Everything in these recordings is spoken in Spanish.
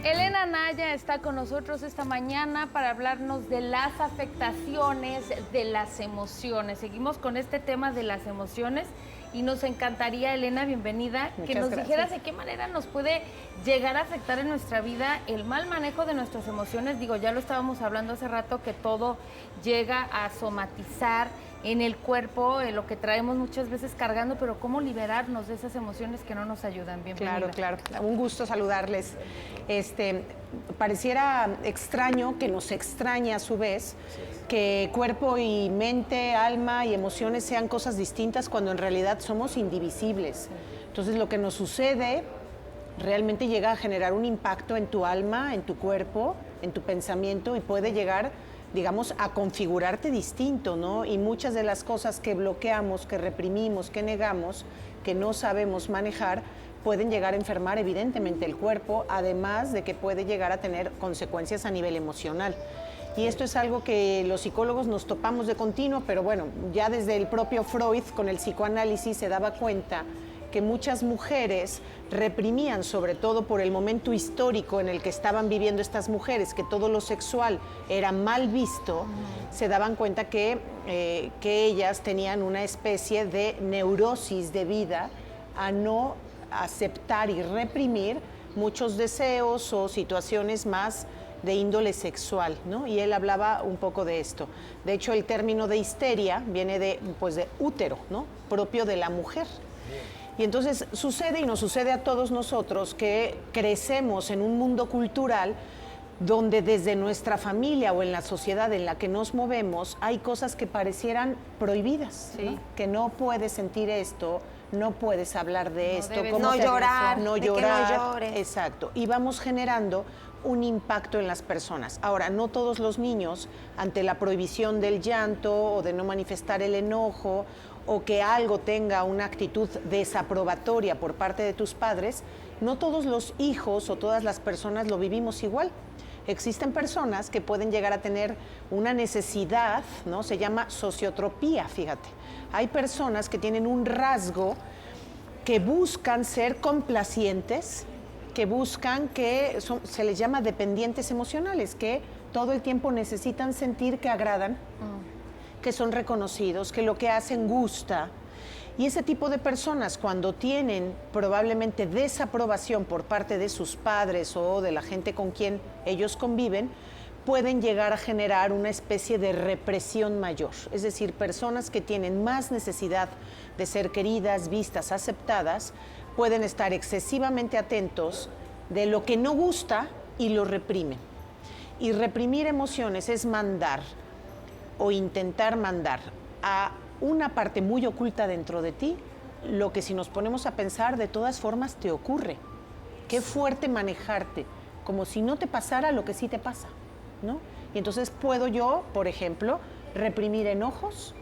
Elena Naya está con nosotros esta mañana para hablarnos de las afectaciones de las emociones. Seguimos con este tema de las emociones y nos encantaría, Elena, bienvenida, que nos dijeras de qué manera nos puede llegar a afectar en nuestra vida el mal manejo de nuestras emociones. Digo, ya lo estábamos hablando hace rato, que todo llega a somatizar en el cuerpo, lo que traemos muchas veces cargando, pero cómo liberarnos de esas emociones que no nos ayudan. Bienvenida. Claro, un gusto saludarles. Pareciera extraño, que nos extraña a su vez, que cuerpo y mente, alma y emociones sean cosas distintas cuando en realidad somos indivisibles. Entonces lo que nos sucede realmente llega a generar un impacto en tu alma, en tu cuerpo, en tu pensamiento, y puede llegar, digamos, a configurarte distinto, ¿no? Y muchas de las cosas que bloqueamos, que reprimimos, que negamos, que no sabemos manejar, pueden llegar a enfermar evidentemente el cuerpo, además de que puede llegar a tener consecuencias a nivel emocional. Y esto es algo que los psicólogos nos topamos de continuo, pero bueno, ya desde el propio Freud con el psicoanálisis se daba cuenta que muchas mujeres reprimían, sobre todo por el momento histórico en el que estaban viviendo estas mujeres, que todo lo sexual era mal visto, se daban cuenta que ellas tenían una especie de neurosis de vida a no aceptar y reprimir muchos deseos o situaciones más de índole sexual, ¿no? Y él hablaba un poco de esto. De hecho, el término de histeria viene de útero, ¿no? Propio de la mujer. Y entonces sucede, y nos sucede a todos nosotros, que crecemos en un mundo cultural donde desde nuestra familia o en la sociedad en la que nos movemos hay cosas que parecieran prohibidas, sí, ¿no? Que no puedes sentir esto, no puedes hablar de esto, no llorar, no de que llorar, no llores. Exacto, y vamos generando un impacto en las personas. Ahora, no todos los niños, ante la prohibición del llanto o de no manifestar el enojo, o que algo tenga una actitud desaprobatoria por parte de tus padres, no todos los hijos o todas las personas lo vivimos igual. Existen personas que pueden llegar a tener una necesidad, ¿no? Se llama sociotropía, fíjate. Hay personas que tienen un rasgo que buscan ser complacientes, que buscan se les llama dependientes emocionales, que todo el tiempo necesitan sentir que agradan, que son reconocidos, que lo que hacen gusta. Y ese tipo de personas, cuando tienen probablemente desaprobación por parte de sus padres o de la gente con quien ellos conviven, pueden llegar a generar una especie de represión mayor. Es decir, personas que tienen más necesidad de ser queridas, vistas, aceptadas, pueden estar excesivamente atentos de lo que no gusta y lo reprimen. Y reprimir emociones es mandar o intentar mandar a una parte muy oculta dentro de ti lo que, si nos ponemos a pensar, de todas formas te ocurre. Qué fuerte manejarte, como si no te pasara lo que sí te pasa, ¿no? Y entonces puedo yo, por ejemplo, reprimir enojos,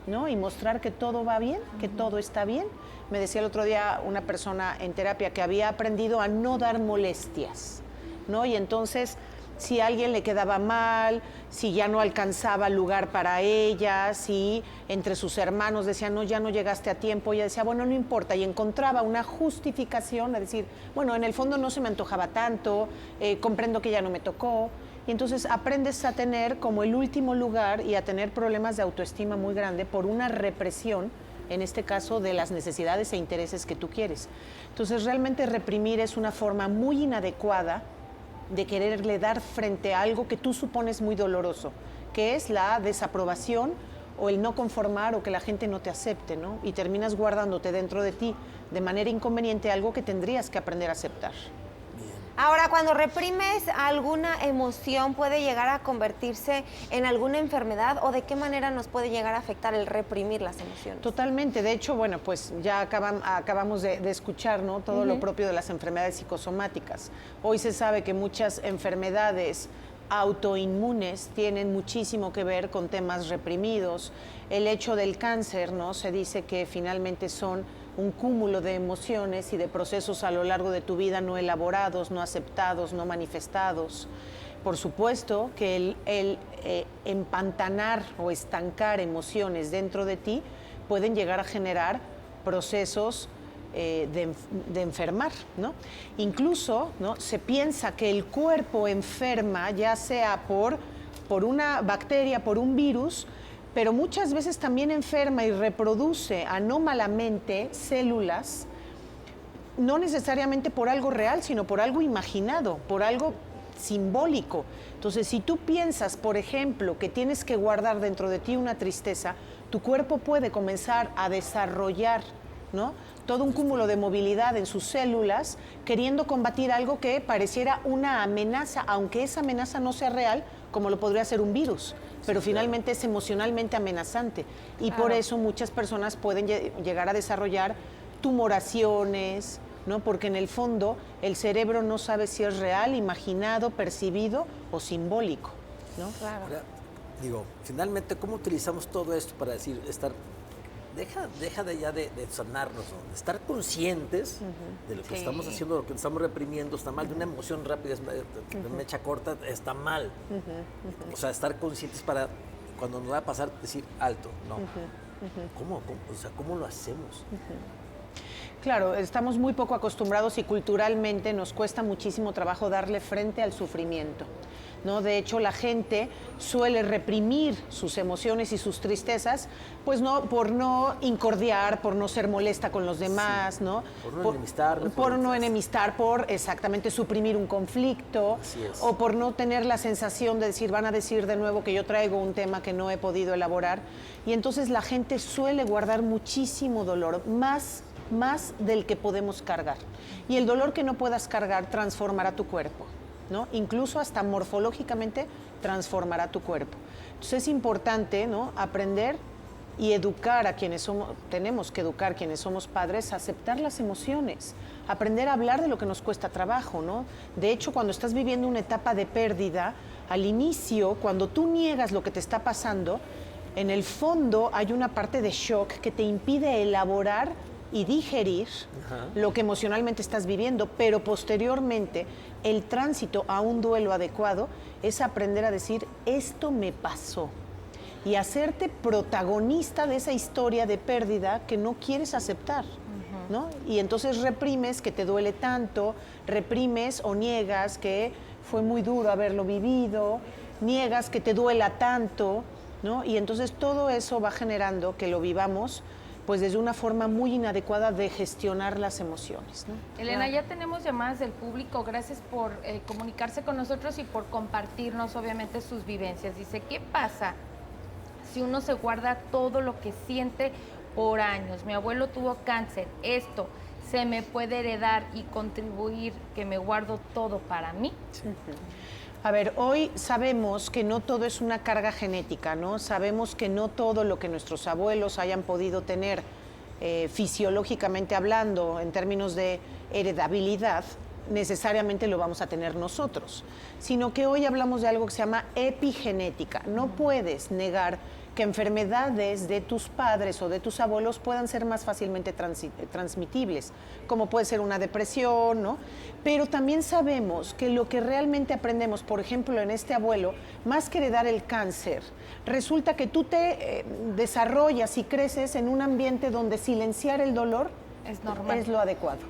¿no? Y mostrar que todo va bien, que todo está bien. Me decía el otro día una persona en terapia que había aprendido a no dar molestias, ¿no? Y entonces, si a alguien le quedaba mal, si ya no alcanzaba lugar para ella, si entre sus hermanos decían, no, ya no llegaste a tiempo, ella decía, bueno, no importa, y encontraba una justificación a decir, bueno, en el fondo no se me antojaba tanto, comprendo que ya no me tocó. Y entonces aprendes a tener como el último lugar y a tener problemas de autoestima muy grande por una represión, en este caso, de las necesidades e intereses que tú quieres. Entonces, realmente reprimir es una forma muy inadecuada de quererle dar frente a algo que tú supones muy doloroso, que es la desaprobación o el no conformar o que la gente no te acepte, ¿no? Y terminas guardándote dentro de ti de manera inconveniente algo que tendrías que aprender a aceptar. Ahora, cuando reprimes alguna emoción, ¿puede llegar a convertirse en alguna enfermedad o de qué manera nos puede llegar a afectar el reprimir las emociones? Totalmente. De hecho, bueno, pues ya acabamos de escuchar, ¿no? Todo lo propio de las enfermedades psicosomáticas. Hoy se sabe que muchas enfermedades autoinmunes tienen muchísimo que ver con temas reprimidos. El hecho del cáncer, ¿no? Se dice que finalmente son un cúmulo de emociones y de procesos a lo largo de tu vida no elaborados, no aceptados, no manifestados. Por supuesto que el empantanar o estancar emociones dentro de ti pueden llegar a generar procesos de enfermar, ¿no? Incluso, ¿no?, se piensa que el cuerpo enferma, ya sea por una bacteria, por un virus, pero muchas veces también enferma y reproduce anómalamente células, no necesariamente por algo real, sino por algo imaginado, por algo simbólico. Entonces, si tú piensas, por ejemplo, que tienes que guardar dentro de ti una tristeza, tu cuerpo puede comenzar a desarrollar, ¿no?, todo un cúmulo de movilidad en sus células, queriendo combatir algo que pareciera una amenaza, aunque esa amenaza no sea real, como lo podría ser un virus, pero finalmente es emocionalmente amenazante. Y por eso muchas personas pueden llegar a desarrollar tumoraciones, ¿no?, porque en el fondo el cerebro no sabe si es real, imaginado, percibido o simbólico, ¿no? Claro. Ahora, digo, finalmente, ¿cómo utilizamos todo esto para decir, deja de ya de sanarnos, ¿no?, de estar conscientes de lo que estamos haciendo, lo que estamos reprimiendo, está mal, de una emoción rápida, de mecha corta, está mal. O sea, estar conscientes para, cuando nos va a pasar, decir, alto, no. ¿Cómo lo hacemos? Claro, estamos muy poco acostumbrados y culturalmente nos cuesta muchísimo trabajo darle frente al sufrimiento, ¿no? De hecho, la gente suele reprimir sus emociones y sus tristezas, pues por no incordiar, por no ser molesta con los demás, ¿no? Por no enemistar, por exactamente suprimir un conflicto, o por no tener la sensación de decir, van a decir de nuevo que yo traigo un tema que no he podido elaborar. Y entonces la gente suele guardar muchísimo dolor, más del que podemos cargar. Y el dolor que no puedas cargar transformará tu cuerpo, ¿no? Incluso hasta morfológicamente transformará tu cuerpo. Entonces es importante, ¿no?, aprender y educar a quienes somos, tenemos que educar quienes somos padres, a aceptar las emociones, aprender a hablar de lo que nos cuesta trabajo, ¿no? De hecho, cuando estás viviendo una etapa de pérdida, al inicio, cuando tú niegas lo que te está pasando, en el fondo hay una parte de shock que te impide elaborar y digerir lo que emocionalmente estás viviendo, pero posteriormente el tránsito a un duelo adecuado es aprender a decir, esto me pasó, y hacerte protagonista de esa historia de pérdida que no quieres aceptar, ¿no? Y entonces reprimes que te duele tanto, reprimes o niegas que fue muy duro haberlo vivido, niegas que te duela tanto, ¿no? Y entonces todo eso va generando que lo vivamos pues desde una forma muy inadecuada de gestionar las emociones, ¿no? Elena, ya tenemos llamadas del público. Gracias por comunicarse con nosotros y por compartirnos, obviamente, sus vivencias. Dice, ¿qué pasa si uno se guarda todo lo que siente por años? Mi abuelo tuvo cáncer. Esto se me puede heredar y contribuir que me guardo todo para mí. Sí. A ver, hoy sabemos que no todo es una carga genética, ¿no? Sabemos que no todo lo que nuestros abuelos hayan podido tener fisiológicamente hablando, en términos de heredabilidad, necesariamente lo vamos a tener nosotros, sino que hoy hablamos de algo que se llama epigenética. No puedes negar que enfermedades de tus padres o de tus abuelos puedan ser más fácilmente transmitibles, como puede ser una depresión, ¿no? Pero también sabemos que lo que realmente aprendemos, por ejemplo, en este abuelo, más que heredar el cáncer, resulta que tú te desarrollas y creces en un ambiente donde silenciar el dolor es normal, es lo adecuado,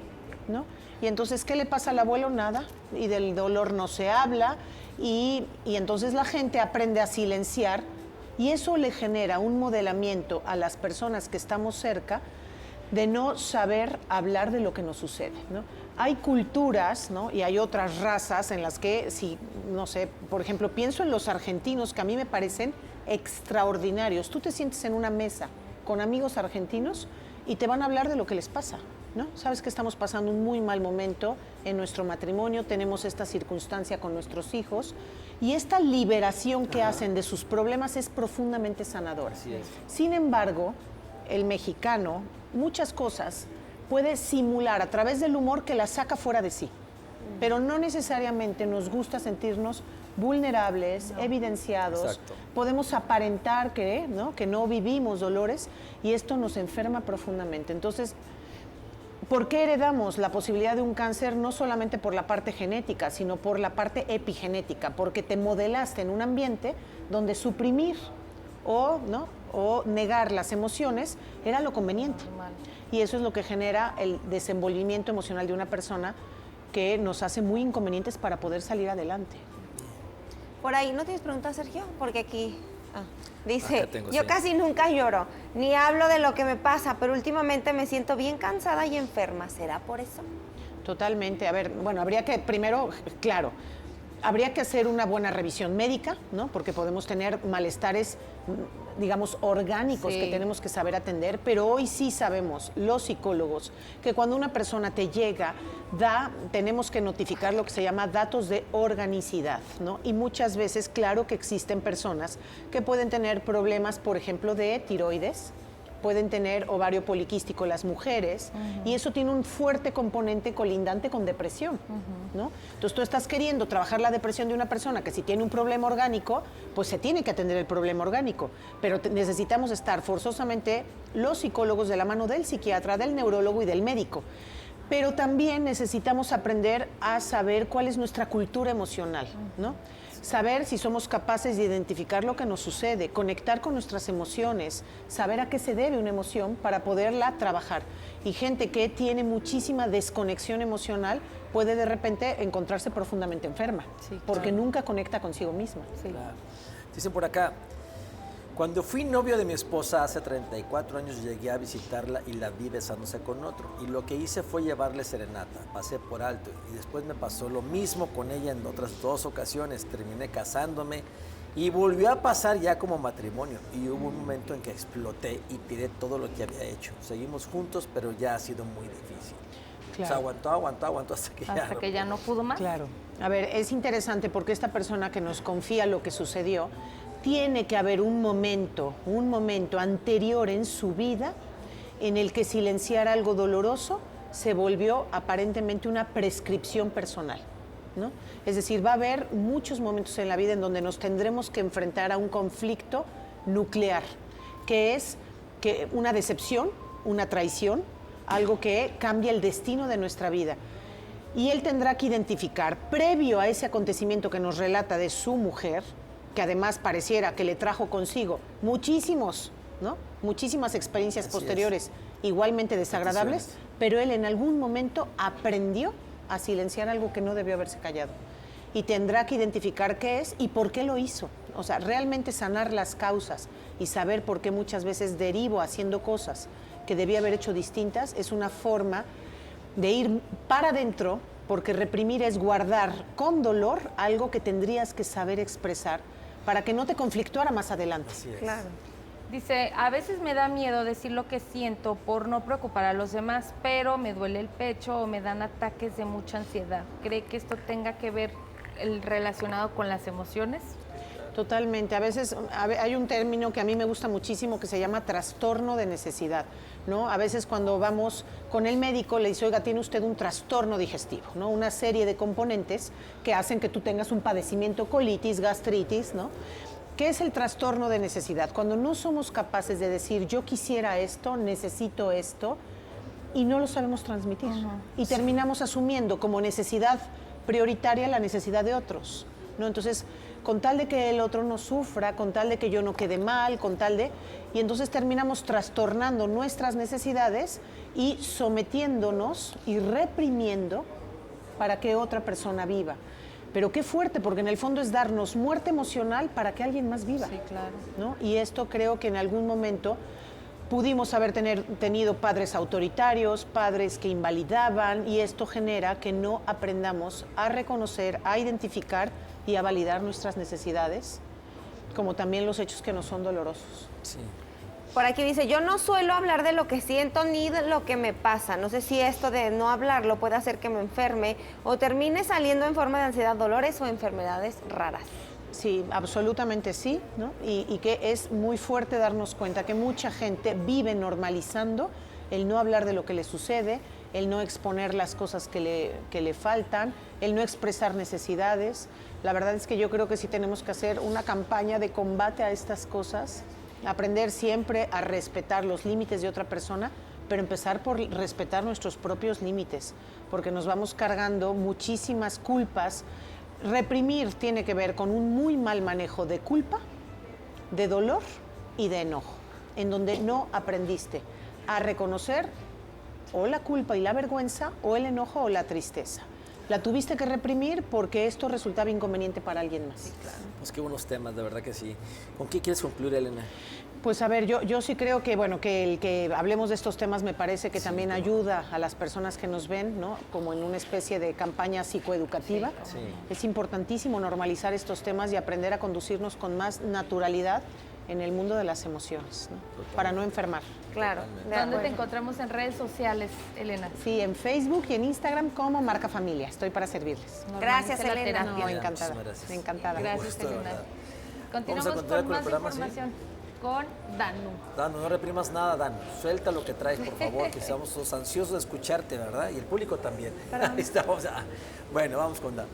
¿no? Y entonces, ¿qué le pasa al abuelo? Nada, y del dolor no se habla, y entonces la gente aprende a silenciar, y eso le genera un modelamiento a las personas que estamos cerca de no saber hablar de lo que nos sucede, ¿no? Hay culturas, ¿no?, y hay otras razas en las que, si, no sé, por ejemplo, pienso en los argentinos, que a mí me parecen extraordinarios. Tú te sientes en una mesa con amigos argentinos y te van a hablar de lo que les pasa, ¿no? Sabes que estamos pasando un muy mal momento en nuestro matrimonio, tenemos esta circunstancia con nuestros hijos, y esta liberación que hacen de sus problemas es profundamente sanadora. Así es. Sin embargo, el mexicano, muchas cosas puede simular a través del humor que las saca fuera de sí, pero no necesariamente nos gusta sentirnos vulnerables, evidenciados. Exacto. Podemos aparentar que no vivimos dolores, y esto nos enferma profundamente. Entonces, ¿por qué heredamos la posibilidad de un cáncer? No solamente por la parte genética, sino por la parte epigenética, porque te modelaste en un ambiente donde suprimir ¿no? o negar las emociones era lo conveniente. Y eso es lo que genera el desenvolvimiento emocional de una persona que nos hace muy inconvenientes para poder salir adelante. Por ahí, ¿no tienes preguntas, Sergio? Porque aquí dice, Acá tengo, yo sí. casi nunca lloro, ni hablo de lo que me pasa, pero últimamente me siento bien cansada y enferma. ¿Será por eso? Totalmente. A ver, bueno, habría que primero, claro, habría que hacer una buena revisión médica, ¿no? Porque podemos tener malestares, digamos, orgánicos Sí. que tenemos que saber atender, pero hoy sí sabemos, los psicólogos, que cuando una persona te llega, tenemos que notificar lo que se llama datos de organicidad, ¿no? Y muchas veces, claro que existen personas que pueden tener problemas, por ejemplo, de tiroides, pueden tener ovario poliquístico las mujeres, y eso tiene un fuerte componente colindante con depresión, ¿no? Entonces tú estás queriendo trabajar la depresión de una persona que si tiene un problema orgánico, pues se tiene que atender el problema orgánico, pero necesitamos estar forzosamente los psicólogos de la mano del psiquiatra, del neurólogo y del médico. Pero también necesitamos aprender a saber cuál es nuestra cultura emocional, ¿no? Saber si somos capaces de identificar lo que nos sucede, conectar con nuestras emociones, saber a qué se debe una emoción para poderla trabajar. Y gente que tiene muchísima desconexión emocional puede de repente encontrarse profundamente enferma, Sí, porque claro. nunca conecta consigo misma. Claro. Dicen por acá, cuando fui novio de mi esposa hace 34 años llegué a visitarla y la vi besándose con otro. Y lo que hice fue llevarle serenata, pasé por alto. Y después me pasó lo mismo con ella en otras 2 ocasiones. Terminé casándome y volvió a pasar ya como matrimonio. Y hubo un momento en que exploté y tiré todo lo que había hecho. Seguimos juntos, pero ya ha sido muy difícil. O sea, aguantó hasta que ya no pudo más. Claro. A ver, es interesante porque esta persona que nos confía lo que sucedió, tiene que haber un momento anterior en su vida en el que silenciar algo doloroso se volvió aparentemente una prescripción personal, ¿no? Es decir, va a haber muchos momentos en la vida en donde nos tendremos que enfrentar a un conflicto nuclear, que es una decepción, una traición, algo que cambia el destino de nuestra vida. Y él tendrá que identificar, previo a ese acontecimiento que nos relata de su mujer, que además pareciera que le trajo consigo muchísimas experiencias posteriores igualmente desagradables, pero él en algún momento aprendió a silenciar algo que no debió haberse callado. Y tendrá que identificar qué es y por qué lo hizo. O sea, realmente sanar las causas y saber por qué muchas veces derivo haciendo cosas que debía haber hecho distintas es una forma de ir para adentro, porque reprimir es guardar con dolor algo que tendrías que saber expresar para que no te conflictuara más adelante. Así es. Claro. Dice, a veces me da miedo decir lo que siento por no preocupar a los demás, pero me duele el pecho o me dan ataques de mucha ansiedad. ¿Cree que esto tenga que ver relacionado con las emociones? Totalmente. A veces hay un término que a mí me gusta muchísimo que se llama trastorno de necesidad, ¿no? A veces cuando vamos con el médico le dice, oiga, tiene usted un trastorno digestivo, ¿no? Una serie de componentes que hacen que tú tengas un padecimiento, colitis, gastritis, ¿no? ¿Qué es el trastorno de necesidad? Cuando no somos capaces de decir, yo quisiera esto, necesito esto, y no lo sabemos transmitir. Y terminamos asumiendo como necesidad prioritaria la necesidad de otros, ¿no? Entonces, con tal de que el otro no sufra, con tal de que yo no quede mal, y entonces terminamos trastornando nuestras necesidades y sometiéndonos y reprimiendo para que otra persona viva. Pero qué fuerte, porque en el fondo es darnos muerte emocional para que alguien más viva. Sí, claro. ¿No? Y esto creo que en algún momento pudimos haber tenido padres autoritarios, padres que invalidaban, y esto genera que no aprendamos a reconocer, a identificar y a validar nuestras necesidades, como también los hechos que nos son dolorosos. Sí. Por aquí dice, yo no suelo hablar de lo que siento ni de lo que me pasa. No sé si esto de no hablarlo puede hacer que me enferme o termine saliendo en forma de ansiedad, dolores o enfermedades raras. Sí, absolutamente sí, ¿no? Y que es muy fuerte darnos cuenta que mucha gente vive normalizando el no hablar de lo que le sucede, el no exponer las cosas que le faltan, el no expresar necesidades. La verdad es que yo creo que sí tenemos que hacer una campaña de combate a estas cosas, aprender siempre a respetar los límites de otra persona, pero empezar por respetar nuestros propios límites, porque nos vamos cargando muchísimas culpas. Reprimir tiene que ver con un muy mal manejo de culpa, de dolor y de enojo, en donde no aprendiste a reconocer o la culpa y la vergüenza o el enojo o la tristeza. La tuviste que reprimir porque esto resultaba inconveniente para alguien más. Sí, claro. Pues qué buenos temas, de verdad que sí. ¿Con qué quieres concluir, Elena? Pues a ver, yo sí creo que, bueno, que el que hablemos de estos temas me parece que también ayuda a las personas que nos ven, ¿no? Como en una especie de campaña psicoeducativa. Sí. Es importantísimo normalizar estos temas y aprender a conducirnos con más naturalidad en el mundo de las emociones, ¿no? Para no enfermar. Claro. de ¿Dónde te acuerdo. encontramos en redes sociales, Elena? Sí, en Facebook y en Instagram como Marca Familia. Estoy para servirles. Gracias, Normalice la Elena. terapia. No, encantada. Muchísimas gracias. Encantada. Gracias, gusto, de Elena. verdad. Continuamos Vamos a continuar con con el más programa, ¿sí? información con Danu. Dan, no reprimas nada, Dan. Suelta lo que traes, por favor, que estamos todos ansiosos de escucharte, ¿verdad? Y el público también. Ahí estamos. Bueno, vamos con Dan.